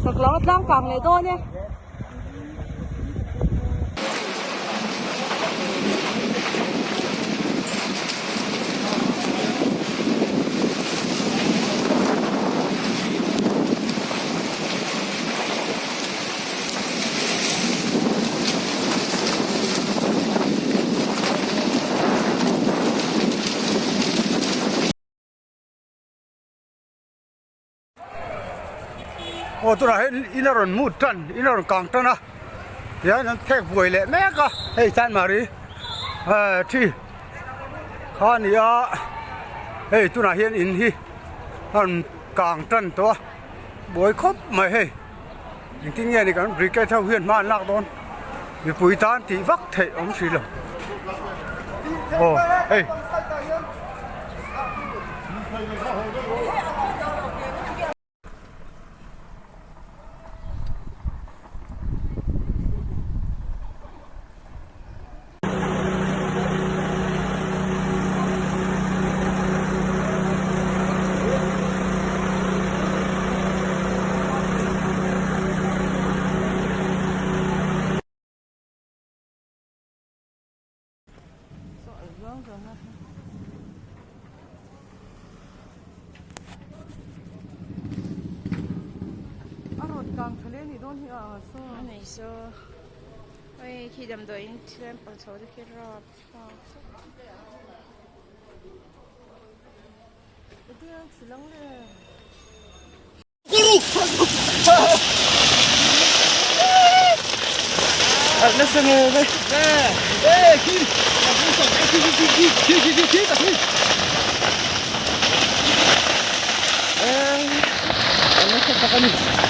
Sạc lót đang phẳng này thôi nhé. Ô tôi nói inaron mút trần inaron càng trần à ya nó thẹt buổi lệ mẹ cả hey san mà đi chi khan ya hey tôi nói hiện in hi hắn càng trần to buổi khóc mày hey những cái nghe này cái bị cái theo huyền man lạc đón vì bùi tan thì vắt thể ông xí lầm ô hey Càng phải lên thì đón thì so này so ơi khi đầm đuổi thêm bằng số thì khi rọp cái xí lăng này nó sẽ nghe đây ê khi nó sẽ